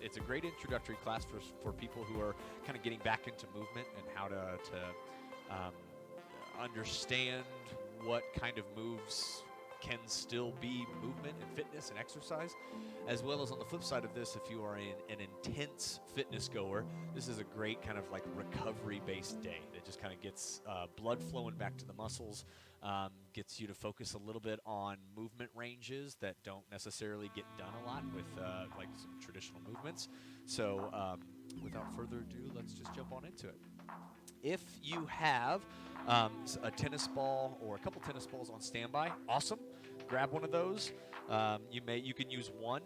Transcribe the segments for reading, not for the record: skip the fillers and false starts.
it's a great introductory class for people who are kind of getting back into movement and how to um, understand what kind of moves can still be movement and fitness and exercise, as well as on the flip side of this, if you are an intense fitness goer, this is a great kind of like recovery-based day that just kind of gets blood flowing back to the muscles, gets you to focus a little bit on movement ranges that don't necessarily get done a lot with like some traditional movements. So without further ado, let's just jump on into it. If you have a tennis ball or a couple tennis balls on standby, awesome. Grab one of those. You can use one.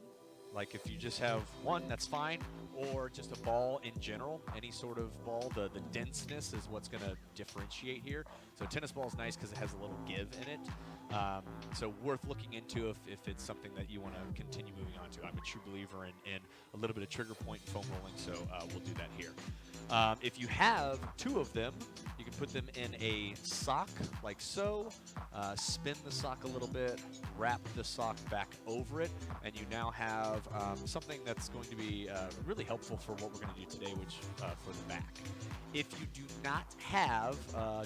Like if you just have one, that's fine. Or just a ball in general, any sort of ball. The denseness is what's going to differentiate here. So tennis ball is nice because it has a little give in it. So worth looking into if it's something that you want to continue moving on to. I'm a true believer in a little bit of trigger point foam rolling, so we'll do that here. If you have two of them, you can put them in a sock like so, spin the sock a little bit, wrap the sock back over it, and you now have something that's going to be really helpful for what we're going to do today, which for the back. If you do not have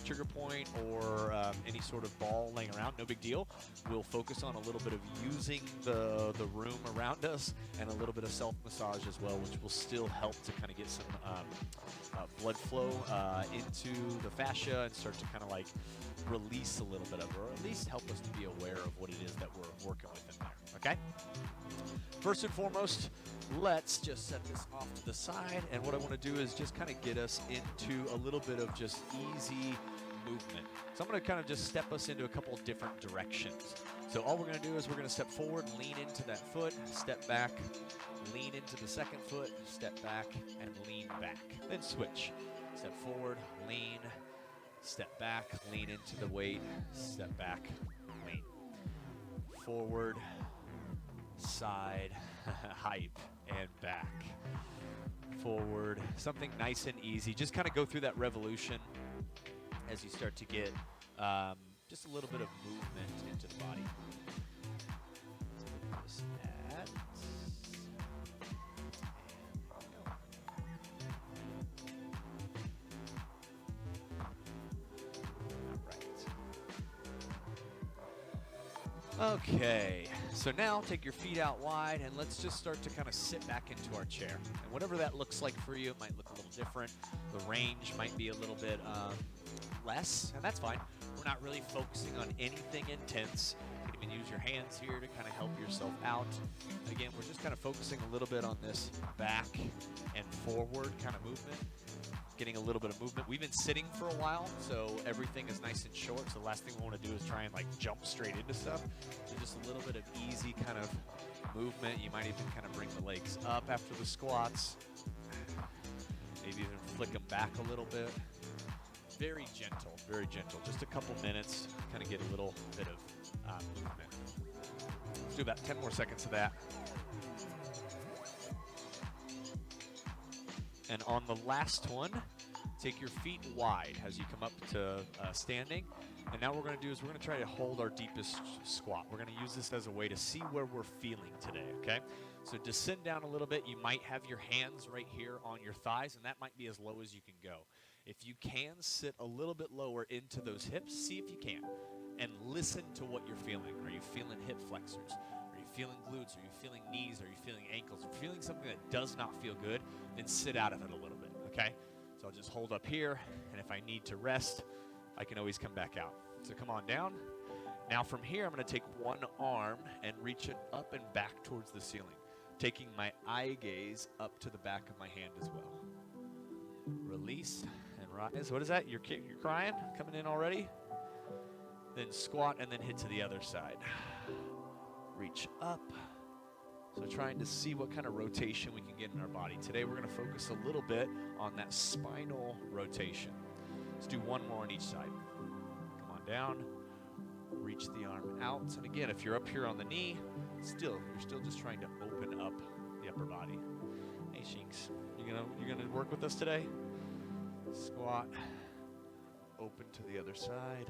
trigger point or any sort of ball laying around, no big deal. We'll focus on a little bit of using the room around us and a little bit of self-massage as well, which will still help to kind of get some blood flow into the fascia and start to kind of like release a little bit of it, or at least help us to be aware of what it is that we're working with in there, okay? First and foremost, let's just set this off to the side, and what I want to do is just kind of get us into a little bit of just easy movement. So I'm going to kind of just step us into a couple of different directions. So all we're going to do is we're going to step forward, lean into that foot, step back, lean into the second foot, step back, and lean back. Then switch. Step forward, lean, step back, lean into the weight, step back, lean. Forward, side, hype, and back. Forward, something nice and easy. Just kind of go through that revolution as you start to get just a little bit of movement into the body. Just that. Okay, so now take your feet out wide and let's just start to kind of sit back into our chair. And whatever that looks like for you, it might look a little different. The range might be a little bit less, and that's fine. We're not really focusing on anything intense. You can even use your hands here to kind of help yourself out. Again, we're just kind of focusing a little bit on this back and forward kind of movement. Getting a little bit of movement. We've been sitting for a while, so everything is nice and short. So the last thing we want to do is try and like jump straight into stuff. So just a little bit of easy kind of movement. You might even kind of bring the legs up after the squats. Maybe even flick them back a little bit. Very gentle, very gentle. Just a couple minutes, kind of get a little bit of movement. Let's do about 10 more seconds of that. And on the last one, take your feet wide as you come up to standing. And now what we're going to do is we're going to try to hold our deepest squat. We're going to use this as a way to see where we're feeling today, okay? So descend down a little bit. You might have your hands right here on your thighs, and that might be as low as you can go. If you can, sit a little bit lower into those hips. See if you can. And listen to what you're feeling. Are you feeling hip flexors? Are you feeling glutes? Are you feeling knees? Are you feeling ankles? If you're feeling something that does not feel good, then sit out of it a little bit, okay? So I'll just hold up here, and if I need to rest, I can always come back out. So come on down. Now from here, I'm going to take one arm and reach it up and back towards the ceiling, taking my eye gaze up to the back of my hand as well. Release and rise. What is that? You're crying? Coming in already? Then squat and then hit to the other side. Reach up. So trying to see what kind of rotation we can get in our body. Today we're going to focus a little bit on that spinal rotation. Let's do one more on each side. Come on down. Reach the arm out. And again, if you're up here on the knee, you're still just trying to open up the upper body. Hey, Shinks, you gonna work with us today? Squat. Open to the other side.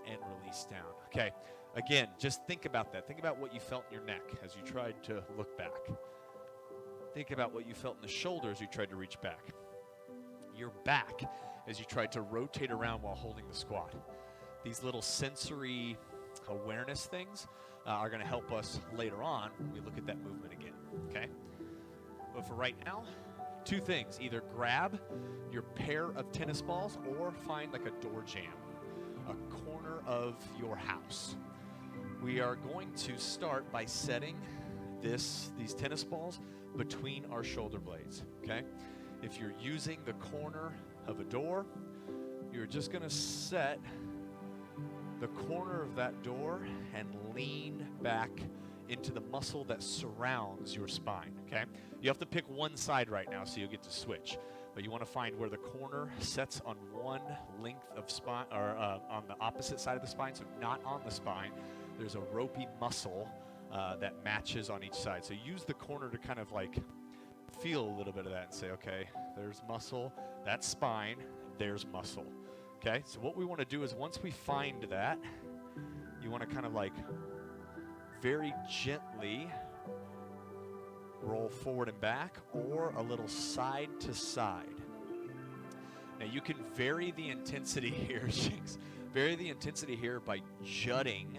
And release down. Okay, again, just think about that. Think about what you felt in your neck as you tried to look back. Think about what you felt in the shoulders as you tried to reach back. Your back as you tried to rotate around while holding the squat. These little sensory awareness things are going to help us later on when we look at that movement again, okay? But for right now, two things. Either grab your pair of tennis balls or find like a door jamb, a corner of your house. We are going to start by setting these tennis balls between our shoulder blades, okay? If you're using the corner of a door, you're just going to set the corner of that door and lean back into the muscle that surrounds your spine, okay? You have to pick one side right now so you'll get to switch, but you want to find where the corner sets on one length of spine, or on the opposite side of the spine, so not on the spine. There's a ropey muscle that matches on each side. So use the corner to kind of like feel a little bit of that and say, okay, there's muscle, that's spine, there's muscle. Okay, so what we want to do is once we find that, you want to kind of like very gently roll forward and back or a little side to side. Now you can vary the intensity here, Jinx. Vary the intensity here by jutting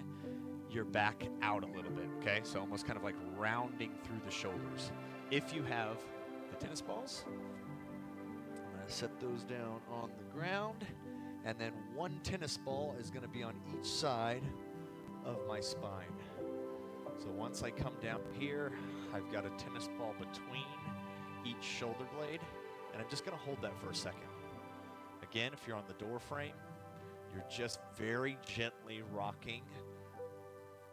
your back out a little bit, okay? So almost kind of like rounding through the shoulders. If you have the tennis balls, I'm going to set those down on the ground. And then one tennis ball is going to be on each side of my spine. So once I come down here, I've got a tennis ball between each shoulder blade, and I'm just going to hold that for a second. Again, if you're on the door frame, you're just very gently rocking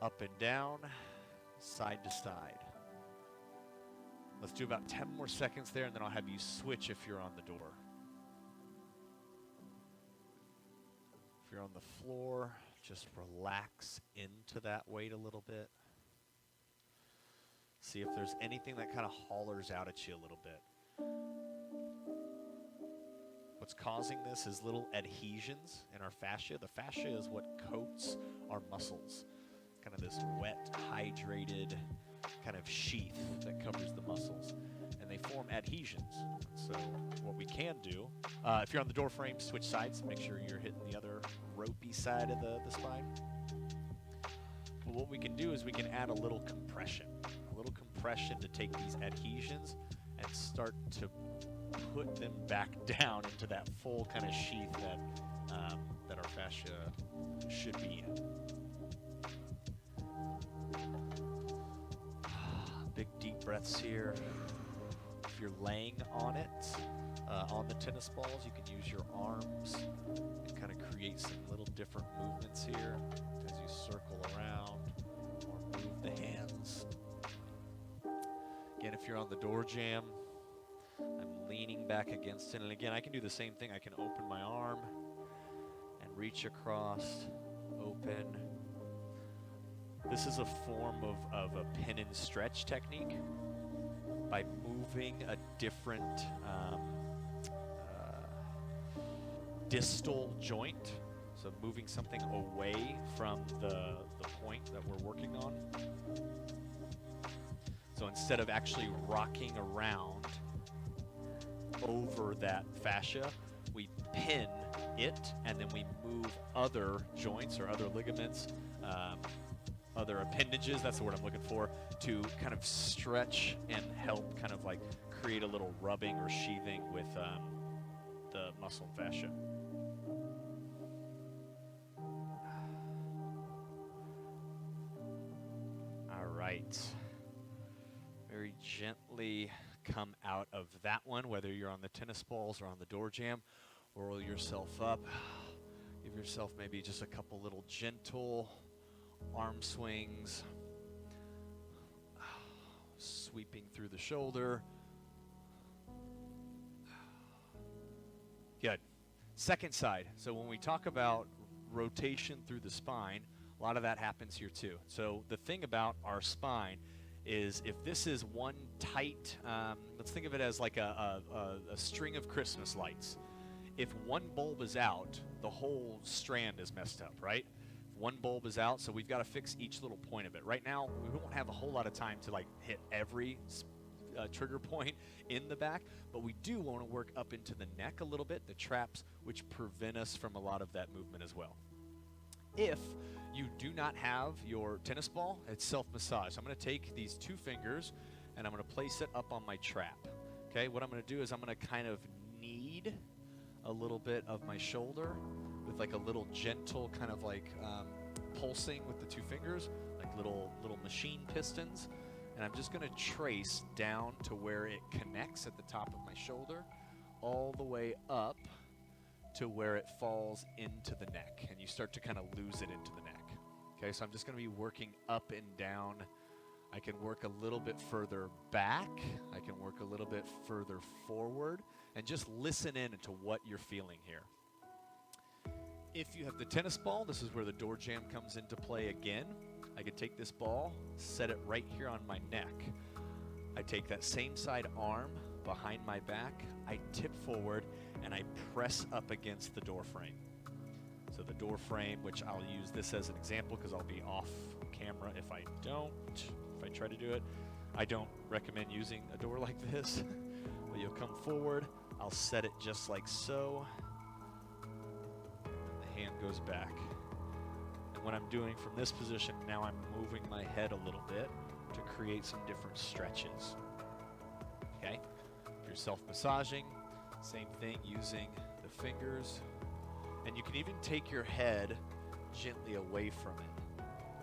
up and down, side to side. Let's do about 10 more seconds there, and then I'll have you switch if you're on the door. If you're on the floor, just relax into that weight a little bit. See if there's anything that kind of hollers out at you a little bit. What's causing this is little adhesions in our fascia. The fascia is what coats our muscles. Kind of this wet, hydrated kind of sheath that covers the muscles. And they form adhesions. So what we can do, if you're on the door frame, switch sides. Make sure you're hitting the other ropey side of the spine. But what we can do is we can add a little compression. A little compression to take these adhesions and start to put them back down into that full kind of sheath that our fascia should be in. Big deep breaths here. If you're laying on it, on the tennis balls, you can use your arms and kind of create some little different movements here as you circle around or move the hands. Again, if you're on the door jamb, I'm leaning back against it. And again, I can do the same thing. I can open my arm and reach across, open. This is a form of a pin and stretch technique. By moving a different distal joint, so moving something away from the point that we're working on. So instead of actually rocking around over that fascia, we pin it and then we move other joints or other ligaments, other appendages, that's the word I'm looking for, to kind of stretch and help kind of like create a little rubbing or sheathing with the muscle and fascia. All right. Very gently come out of that one, whether you're on the tennis balls or on the door jamb. Roll yourself up. Give yourself maybe just a couple little gentle arm swings. Sweeping through the shoulder. Good. Second side. So when we talk about rotation through the spine, a lot of that happens here too. So the thing about our spine is if this is one tight, let's think of it as like a string of Christmas lights. If one bulb is out, the whole strand is messed up, right? One bulb is out, so we've got to fix each little point of it. Right now, we won't have a whole lot of time to like hit every trigger point in the back, but we do want to work up into the neck a little bit, the traps, which prevent us from a lot of that movement as well. If you do not have your tennis ball, it's self-massage. I'm going to take these 2 fingers and I'm going to place it up on my trap. Okay, what I'm going to do is I'm going to kind of knead a little bit of my shoulder with like a little gentle kind of like pulsing with the 2 fingers, like little machine pistons. And I'm just going to trace down to where it connects at the top of my shoulder, all the way up to where it falls into the neck. And you start to kind of lose it into the neck. Okay, so I'm just going to be working up and down. I can work a little bit further back. I can work a little bit further forward. And just listen in to what you're feeling here. If you have the tennis ball, this is where the door jamb comes into play again. I could take this ball, set it right here on my neck. I take that same side arm behind my back, I tip forward, and I press up against the door frame. So the door frame, which I'll use this as an example because I'll be off camera if I try to do it. I don't recommend using a door like this. But you'll come forward, I'll set it just like so. The hand goes back. And what I'm doing from this position, now I'm moving my head a little bit to create some different stretches. Okay? If you're self-massaging, same thing, using the fingers. And you can even take your head gently away from it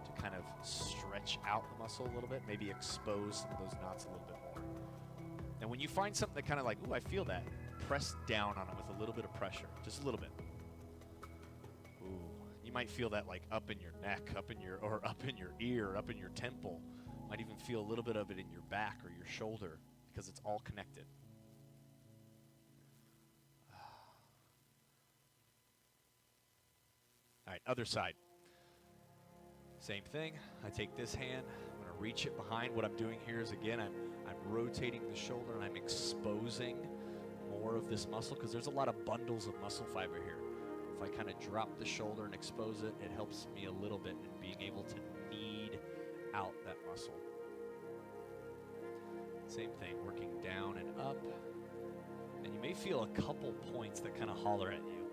to kind of stretch out the muscle a little bit, maybe expose some of those knots a little bit more. And when you find something that kind of like, ooh, I feel that, press down on it with a little bit of pressure, just a little bit. Ooh, you might feel that like up in your neck, up in your ear, up in your temple. Might even feel a little bit of it in your back or your shoulder because it's all connected. All right, other side. Same thing. I take this hand, I'm going to reach it behind. What I'm doing here is, again, I'm rotating the shoulder and I'm exposing more of this muscle because there's a lot of bundles of muscle fiber here. If I kind of drop the shoulder and expose it, it helps me a little bit in being able to knead out that muscle. Same thing, working down and up. And you may feel a couple points that kind of holler at you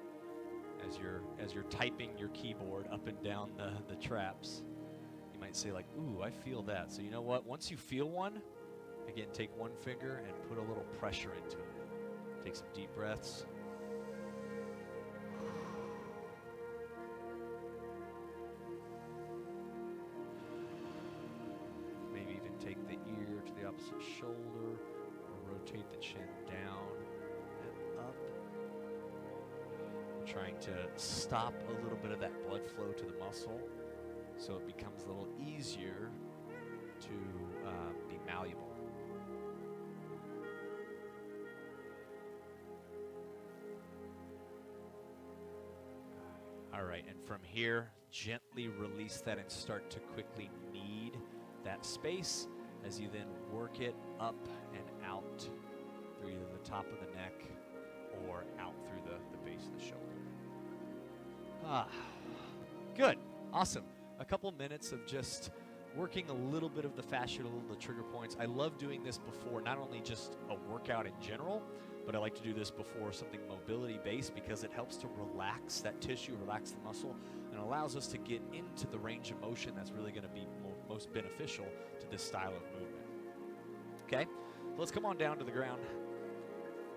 as you're typing your keyboard up and down the traps. You might say like, ooh, I feel that. So you know what? Once you feel one, again, take one finger and put a little pressure into it. Take some deep breaths. Maybe even take the ear to the opposite shoulder or rotate the chin down and up. Trying to stop a little bit of that blood flow to the muscle so it becomes a little easier to be malleable. All right, and from here, gently release that and start to quickly knead that space as you then work it up and out through either the top of the neck or out through the base of the shoulder. Good, awesome. A couple minutes of just working a little bit of the fascia, a little of the trigger points. I love doing this before not only just a workout in general, but I like to do this before something mobility-based because it helps to relax that tissue, relax the muscle, and allows us to get into the range of motion that's really going to be most beneficial to this style of movement. Okay, let's come on down to the ground.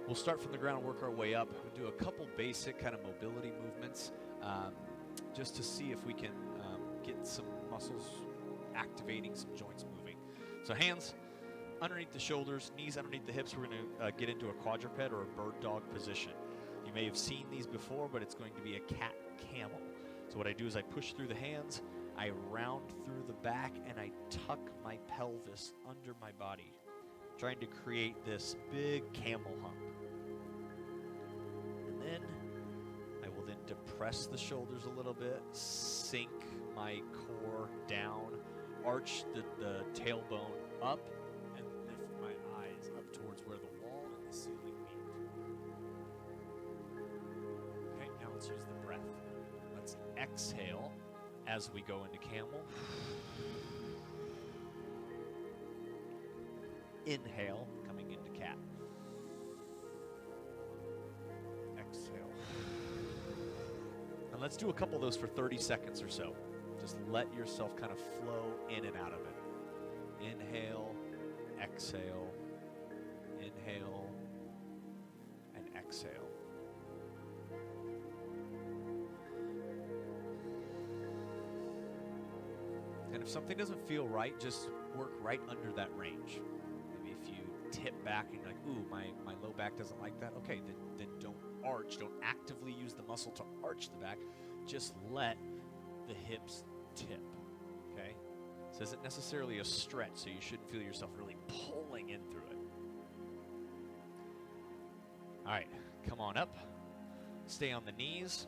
We'll start from the ground and work our way up. We'll do a couple basic kind of mobility movements just to see if we can get some muscles activating, some joints moving. So hands underneath the shoulders, knees underneath the hips. We're going to get into a quadruped or a bird dog position. You may have seen these before, but it's going to be a cat camel. So what I do is I push through the hands, I round through the back, and I tuck my pelvis under my body, trying to create this big camel hump. And then I will then depress the shoulders a little bit, sink my core down, arch the tailbone up, and lift my eyes up towards where the wall and the ceiling meet. Okay, now let's use the breath. Let's exhale as we go into camel. Inhale, coming into cat. Exhale. And let's do a couple of those for 30 seconds or so. Just let yourself kind of flow in and out of it. Inhale, exhale, inhale, and exhale. And if something doesn't feel right, just work right under that range. Maybe if you tip back and you're like, ooh, my low back doesn't like that, okay, then don't arch. Don't actively use the muscle to arch the back. Just let the hips tip, okay? This isn't necessarily a stretch, so you shouldn't feel yourself really pulling in through it. All right, come on up. Stay on the knees.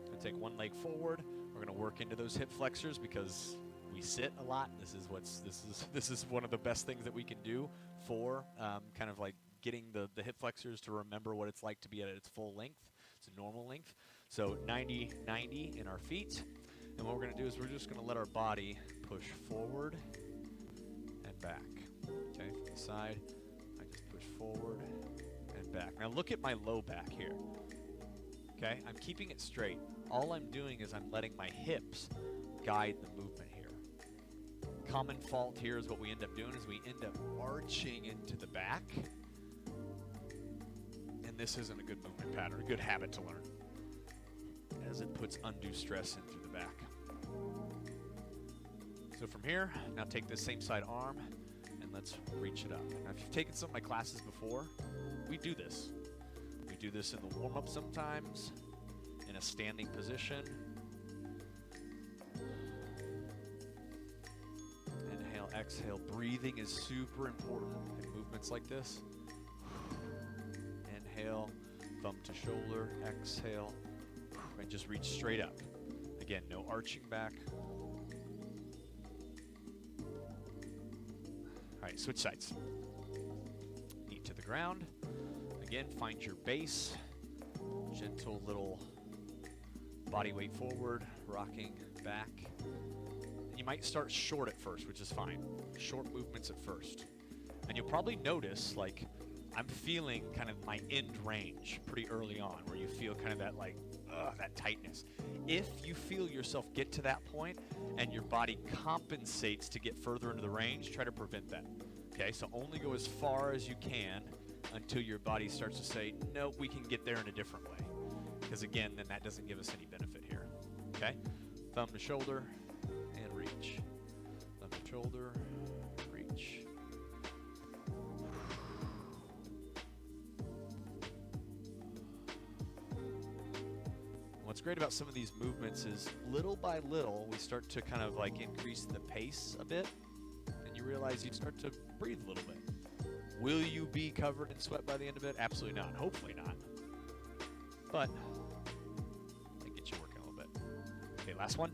Gonna take one leg forward. We're gonna work into those hip flexors because we sit a lot. This is one of the best things that we can do for kind of like getting the hip flexors to remember what it's like to be at its full length. It's a normal length. So 90-90 in our feet. And what we're going to do is we're just going to let our body push forward and back. Okay, from the side, I just push forward and back. Now look at my low back here. Okay, I'm keeping it straight. All I'm doing is I'm letting my hips guide the movement here. Common fault here is what we end up doing is we end up arching into the back. And this isn't a good movement pattern, a good habit to learn, as it puts undue stress in through the back. So from here, now take this same side arm and let's reach it up. Now if you've taken some of my classes before, we do this. We do this in the warm-up sometimes, in a standing position. Inhale, exhale. Breathing is super important in movements like this. Inhale, thumb to shoulder, exhale, and just reach straight up. Again, no arching back. All right, switch sides. Knee to the ground. Again, find your base. Gentle little body weight forward, rocking back. And you might start short at first, which is fine. Short movements at first. And you'll probably notice, like, I'm feeling kind of my end range pretty early on, where you feel kind of that, like, that tightness. If you feel yourself get to that point and your body compensates to get further into the range, try to prevent that. Okay, so only go as far as you can until your body starts to say, no, we can get there in a different way. Because again, then that doesn't give us any benefit here. Okay, thumb to shoulder and reach. Thumb to shoulder, reach. What's great about some of these movements is little by little we start to kind of like increase the pace a bit, and you realize you start to breathe a little bit. Will you be covered in sweat by the end of it? Absolutely not. Hopefully not. But I get you working a little bit. Okay, last one.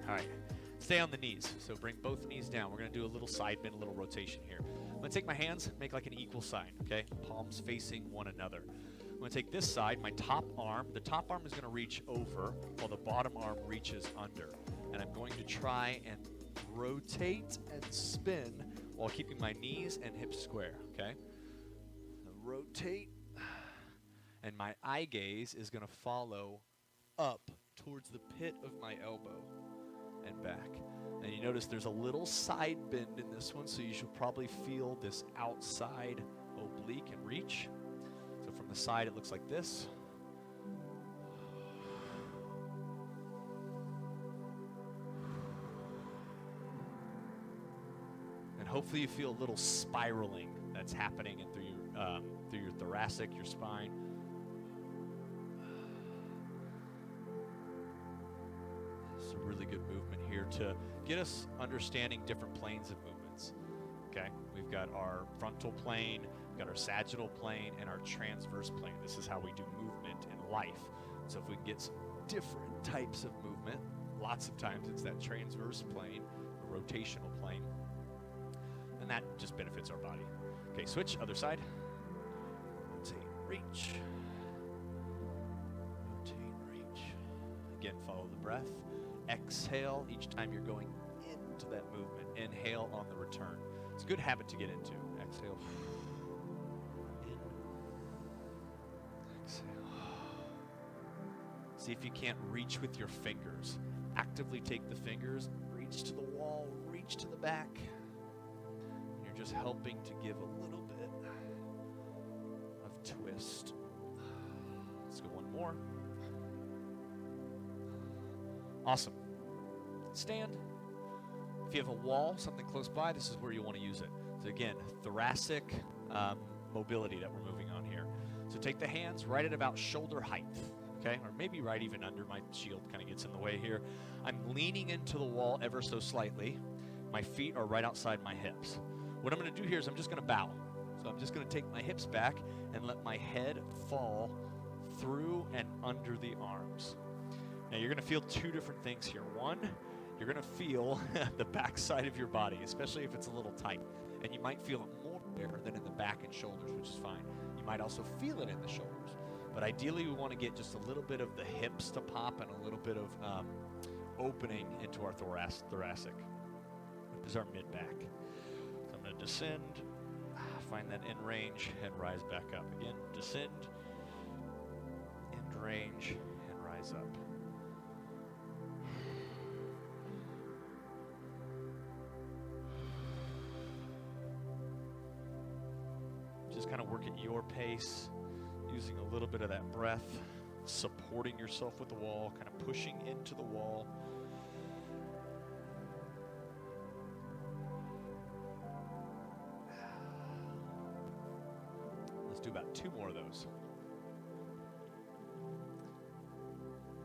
All right, stay on the knees. So bring both knees down. We're going to do a little side bend, a little rotation here. I'm going to take my hands, make like an equal sign, okay? Palms facing one another. I'm going to take this side, my top arm. The top arm is going to reach over while the bottom arm reaches under. And I'm going to try and rotate and spin while keeping my knees and hips square, okay? So rotate. And my eye gaze is going to follow up towards the pit of my elbow and back. And you notice there's a little side bend in this one, so you should probably feel this outside oblique and reach. So from the side, it looks like this. And hopefully you feel a little spiraling that's happening in through your thoracic, your spine. It's a really good movement here to get us understanding different planes of movements. Okay, we've got our frontal plane, we've got our sagittal plane, and our transverse plane. This is how we do movement in life. So if we can get some different types of movement, lots of times it's that transverse plane, the rotational plane, and that just benefits our body. Okay, switch, other side. Rotate, reach. Rotate, reach. Again, follow the breath. Exhale each time you're going into that movement. Inhale on the return. It's a good habit to get into. Exhale. In. Exhale. See if you can't reach with your fingers. Actively take the fingers, reach to the wall, reach to the back. You're just helping to give a little bit of twist. Let's go one more. Awesome. Stand. If you have a wall, something close by, this is where you want to use it. So again, thoracic mobility that we're moving on here. So take the hands right at about shoulder height, okay? Or maybe right even under. My shield kind of gets in the way here. I'm leaning into the wall ever so slightly. My feet are right outside my hips. What I'm going to do here is I'm just going to bow. So I'm just going to take my hips back and let my head fall through and under the arms. Now you're going to feel two different things here. One, you're going to feel the back side of your body, especially if it's a little tight. And you might feel it more there than in the back and shoulders, which is fine. You might also feel it in the shoulders. But ideally, we want to get just a little bit of the hips to pop and a little bit of opening into our thoracic, which is our mid-back. So I'm going to descend, find that in range, and rise back up. Again, descend, end range, and rise up. Just kind of work at your pace, using a little bit of that breath, supporting yourself with the wall, kind of pushing into the wall. Let's do about 2 more of those.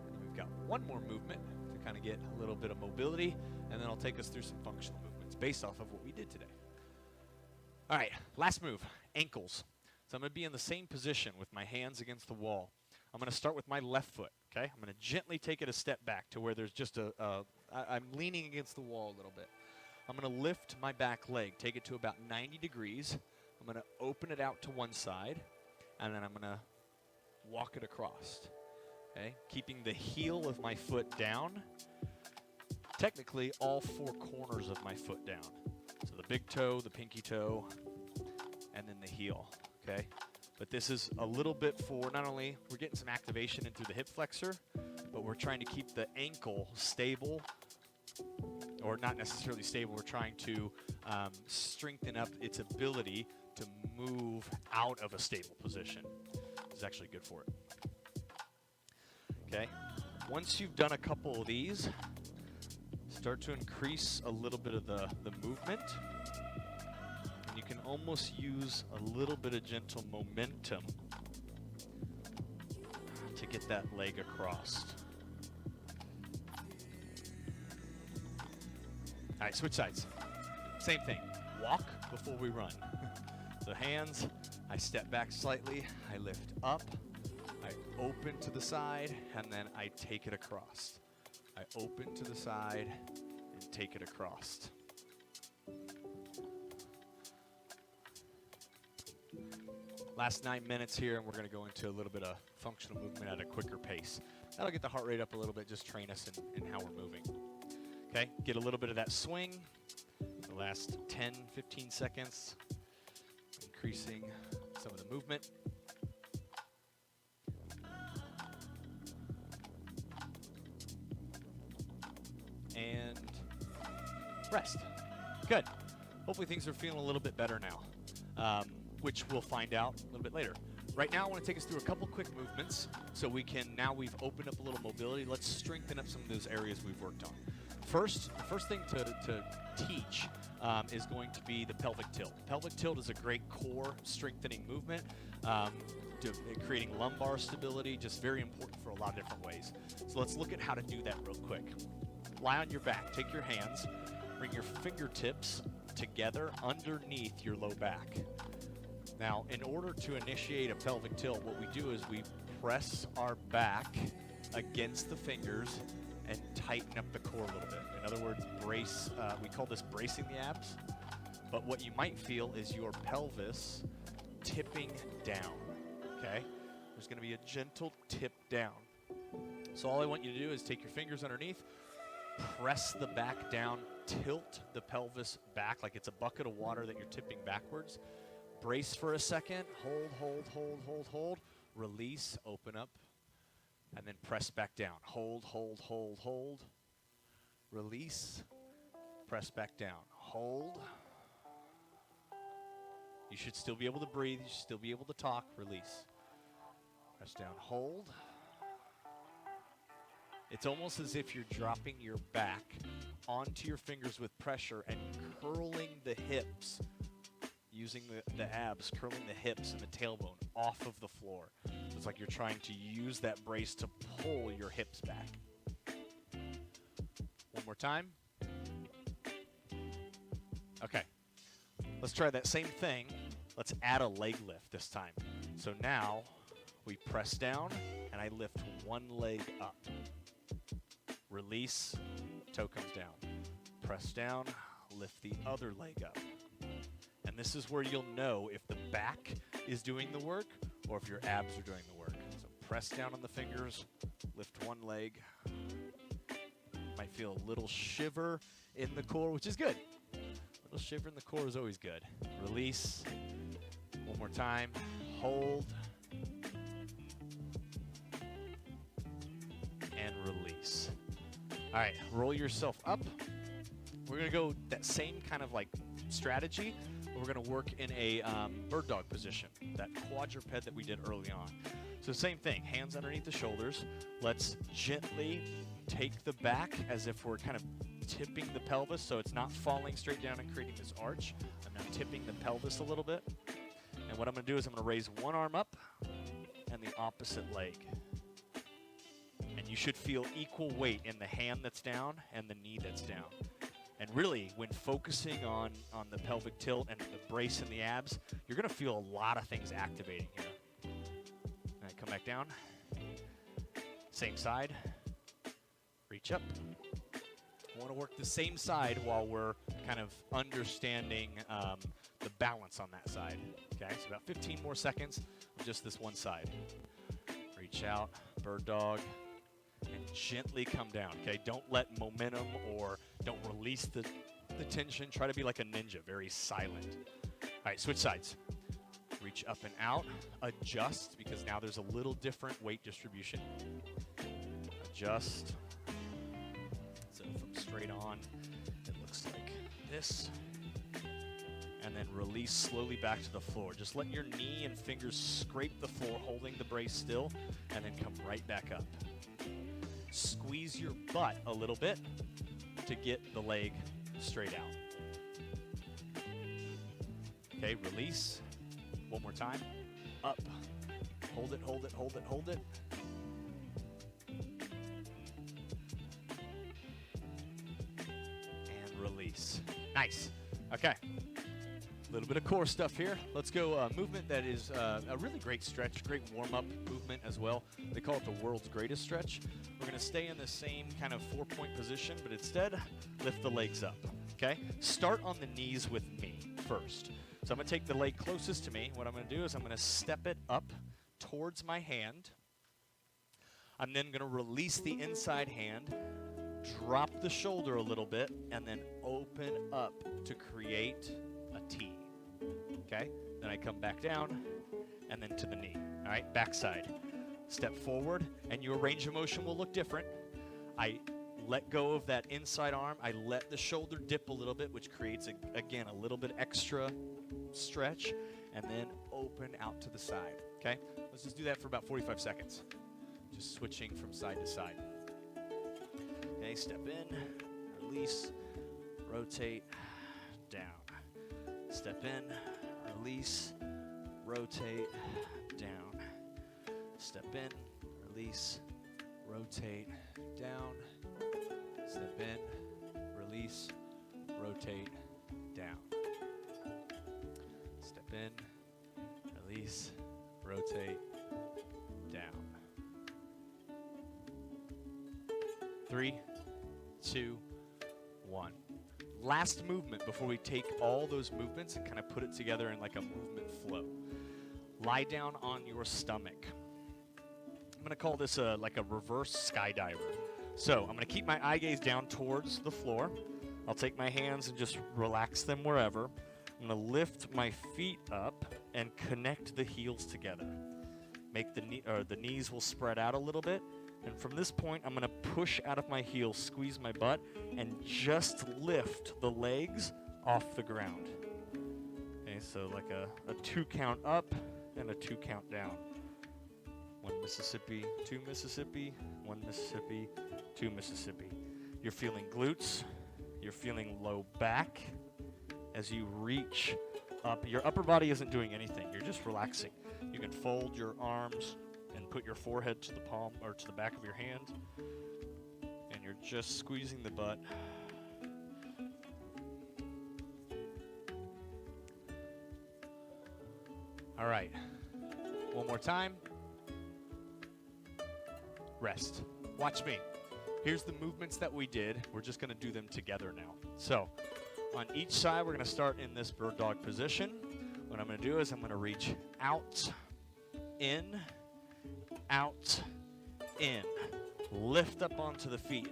And we've got one more movement to kind of get a little bit of mobility, and then I'll take us through some functional movements based off of what we did today. All right, last move, ankles. So I'm going to be in the same position with my hands against the wall. I'm going to start with my left foot, okay? I'm going to gently take it a step back to where there's just I'm leaning against the wall a little bit. I'm going to lift my back leg, take it to about 90 degrees. I'm going to open it out to one side, and then I'm going to walk it across, okay? Keeping the heel of my foot down. Technically, all 4 corners of my foot down. So the big toe, the pinky toe, and then the heel, okay? But this is a little bit for not only we're getting some activation in through the hip flexor, but we're trying to keep the ankle stable, or not necessarily stable. We're trying to strengthen up its ability to move out of a stable position. It's actually good for it. Okay, once you've done a couple of these, start to increase a little bit of the movement. And you can almost use a little bit of gentle momentum to get that leg across. All right, switch sides. Same thing. Walk before we run. So hands, I step back slightly, I lift up, I open to the side, and then I take it across. I open to the side and take it across. Last 9 minutes here, and we're going to go into a little bit of functional movement at a quicker pace. That'll get the heart rate up a little bit, just train us in how we're moving. Okay, get a little bit of that swing. The last 10, 15 seconds, increasing some of the movement. And rest. Good. Hopefully things are feeling a little bit better now, which we'll find out a little bit later. Right now I want to take us through a couple quick movements so we can, now we've opened up a little mobility, let's strengthen up some of those areas we've worked on. The first thing to teach is going to be the pelvic tilt. Pelvic tilt is a great core strengthening movement, creating lumbar stability, just very important for a lot of different ways. So let's look at how to do that real quick. Lie on your back, take your hands, bring your fingertips together underneath your low back. Now, in order to initiate a pelvic tilt, what we do is we press our back against the fingers and tighten up the core a little bit. In other words, brace, we call this bracing the abs, but what you might feel is your pelvis tipping down, okay? There's gonna be a gentle tip down. So all I want you to do is take your fingers underneath, press the back down, tilt the pelvis back like it's a bucket of water that you're tipping backwards. Brace for a second, hold, hold, hold, hold, hold. Release, open up, and then press back down. Hold, hold, hold, hold. Release, press back down. Hold. You should still be able to breathe. You should still be able to talk. Release. Press down, hold. It's almost as if you're dropping your back onto your fingers with pressure and curling the hips, using the abs, curling the hips and the tailbone off of the floor. It's like you're trying to use that brace to pull your hips back. One more time. Okay. Let's try that same thing. Let's add a leg lift this time. So now we press down and I lift one leg up. Release, toe comes down. Press down, lift the other leg up. And this is where you'll know if the back is doing the work or if your abs are doing the work. So press down on the fingers, lift one leg. Might feel a little shiver in the core, which is good. A little shiver in the core is always good. Release, one more time, hold, and release. All right, roll yourself up. We're gonna go that same kind of like strategy. We're gonna work in a bird dog position, that quadruped that we did early on. So same thing, hands underneath the shoulders. Let's gently take the back as if we're kind of tipping the pelvis so it's not falling straight down and creating this arch. I'm now tipping the pelvis a little bit. And what I'm gonna do is I'm gonna raise one arm up and the opposite leg. And you should feel equal weight in the hand that's down and the knee that's down. And really, when focusing on the pelvic tilt and the brace and the abs, you're going to feel a lot of things activating here. All right, come back down. Same side. Reach up. I want to work the same side while we're kind of understanding the balance on that side. Okay, so about 15 more seconds of just this one side. Reach out, bird dog. And gently come down, okay? Don't let momentum or don't release the tension. Try to be like a ninja, very silent. All right, switch sides. Reach up and out. Adjust, because now there's a little different weight distribution. Adjust. So from straight on, it looks like this. And then release slowly back to the floor. Just let your knee and fingers scrape the floor, holding the brace still, and then come right back up. Squeeze your butt a little bit to get the leg straight out. Okay, release. One more time. Up. Hold it, hold it, hold it, hold it. And release. Nice. Okay. A little bit of core stuff here. Let's go movement that is a really great stretch, great warm-up movement as well. They call it the world's greatest stretch. We're going to stay in the same kind of 4-point position, but instead, lift the legs up, okay? Start on the knees with me first. So I'm going to take the leg closest to me. What I'm going to do is I'm going to step it up towards my hand. I'm then going to release the inside hand, drop the shoulder a little bit, and then open up to create a T, okay? Then I come back down, and then to the knee, all right? Backside. Step forward, and your range of motion will look different. I let go of that inside arm. I let the shoulder dip a little bit, which creates, again, a little bit extra stretch, and then open out to the side, okay? Let's just do that for about 45 seconds. Just switching from side to side. Okay, step in, release, rotate, down. Step in, release, rotate, down. Step in, release, rotate, down. Step in, release, rotate, down. Step in, release, rotate, down. 3, 2, 1. Last movement before we take all those movements and kind of put it together in like a movement flow. Lie down on your stomach. gonna call this like a reverse skydiver. So I'm gonna keep my eye gaze down towards the floor. I'll take my hands and just relax them wherever. I'm gonna lift my feet up and connect the heels together. Make the knees will spread out a little bit. And from this point, I'm gonna push out of my heels, squeeze my butt, and just lift the legs off the ground. Okay, so like a 2 count up and a 2 count down. 1 Mississippi, 2 Mississippi, 1 Mississippi, 2 Mississippi. You're feeling glutes, you're feeling low back as you reach up. Your upper body isn't doing anything, you're just relaxing. You can fold your arms and put your forehead to the palm or to the back of your hand, and you're just squeezing the butt. All right, one more time. Rest. Watch me. Here's the movements that we did. We're just gonna do them together now. So on each side, we're gonna start in this bird dog position. What I'm gonna do is I'm gonna reach out, in, out, in. Lift up onto the feet.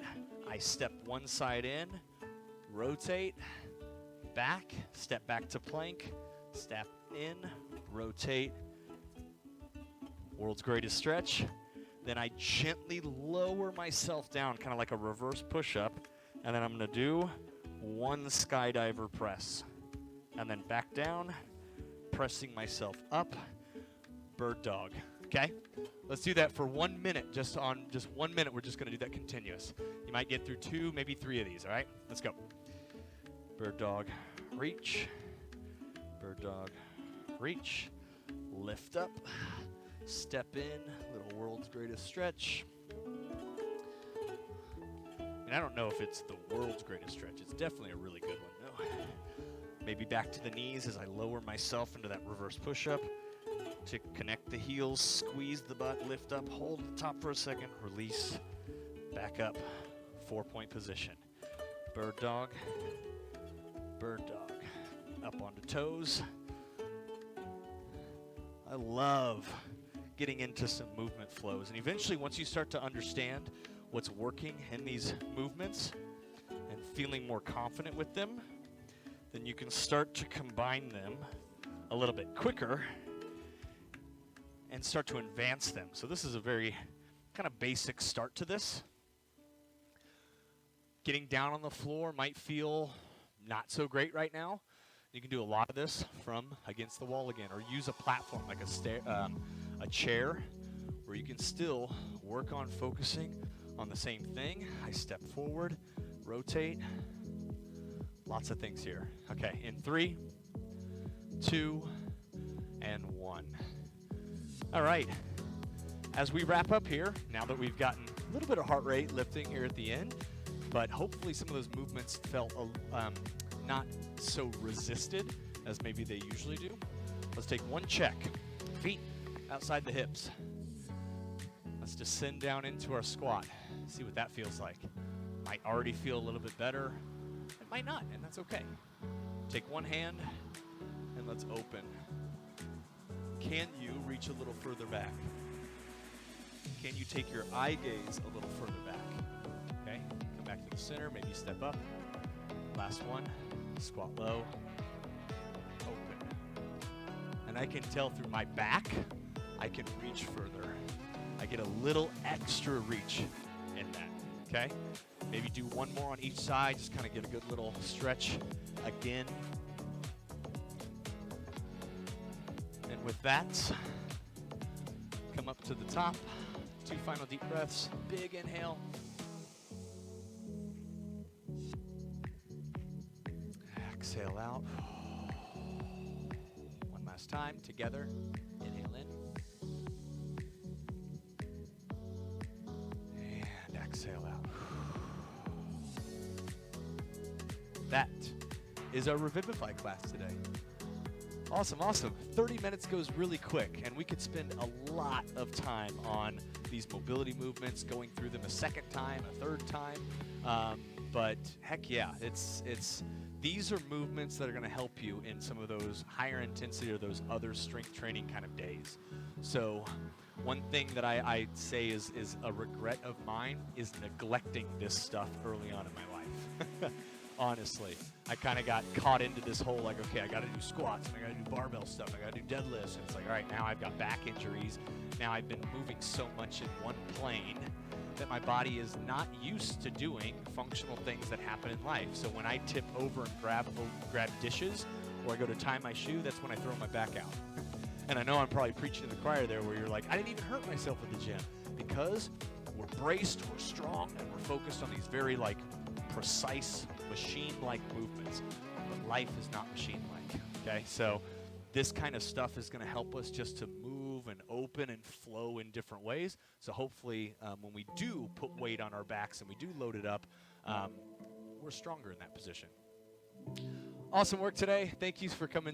I step one side in, rotate, back, step back to plank, step in, rotate, world's greatest stretch. Then I gently lower myself down, kind of like a reverse push-up, and then I'm gonna do 1 skydiver press. And then back down, pressing myself up, bird dog, okay? Let's do that for 1 minute, just 1 minute, we're just gonna do that continuous. You might get through 2, maybe 3 of these, all right? Let's go. Bird dog, reach, bird dog, reach, lift up, step in, little world's greatest stretch. And I don't know if it's the world's greatest stretch. It's definitely a really good one, though. Maybe back to the knees as I lower myself into that reverse push-up to connect the heels, squeeze the butt, lift up, hold the top for a second, release, back up, 4-point position. Bird dog, up onto toes. I love getting into some movement flows. And eventually, once you start to understand what's working in these movements and feeling more confident with them, then you can start to combine them a little bit quicker and start to advance them. So this is a very kind of basic start to this. Getting down on the floor might feel not so great right now. You can do a lot of this from against the wall again, or use a platform like a chair, where you can still work on focusing on the same thing. I step forward, rotate, lots of things here. Okay, in 3, 2, and 1. All right, as we wrap up here, now that we've gotten a little bit of heart rate lifting here at the end, but hopefully some of those movements felt not so resisted as maybe they usually do. Let's take one check. Feet outside the hips. Let's descend down into our squat. See what that feels like. Might already feel a little bit better. It might not, and that's okay. Take one hand and let's open. Can you reach a little further back? Can you take your eye gaze a little further back? Okay, come back to the center, maybe step up. Last one, squat low, open. And I can tell through my back, I can reach further. I get a little extra reach in that, okay? Maybe do one more on each side, just kind of get a good little stretch again. And with that, come up to the top, 2 final deep breaths, big inhale. Exhale out. One last time, together. Inhale in. And exhale out. That is our Revivify class today. Awesome, awesome. 30 minutes goes really quick, and we could spend a lot of time on these mobility movements, going through them a second time, a third time. But heck yeah, it's these are movements that are going to help you in some of those higher intensity or those other strength training kind of days. So one thing that I say is a regret of mine is neglecting this stuff early on in my life. Honestly, I kind of got caught into this whole like, okay, I got to do squats, and I got to do barbell stuff, I got to do deadlifts, and it's like, all right, now I've got back injuries. Now I've been moving so much in one plane that my body is not used to doing functional things that happen in life. So when I tip over and grab dishes, or I go to tie my shoe, that's when I throw my back out. And I know I'm probably preaching to the choir there, where you're like, I didn't even hurt myself at the gym, because we're braced, we're strong, and we're focused on these very like precise machine-like movements. But life is not machine-like. Okay, so this kind of stuff is going to help us just to move and open and flow in different ways. So hopefully when we do put weight on our backs and we do load it up, we're stronger in that position. Awesome work today. Thank you for coming.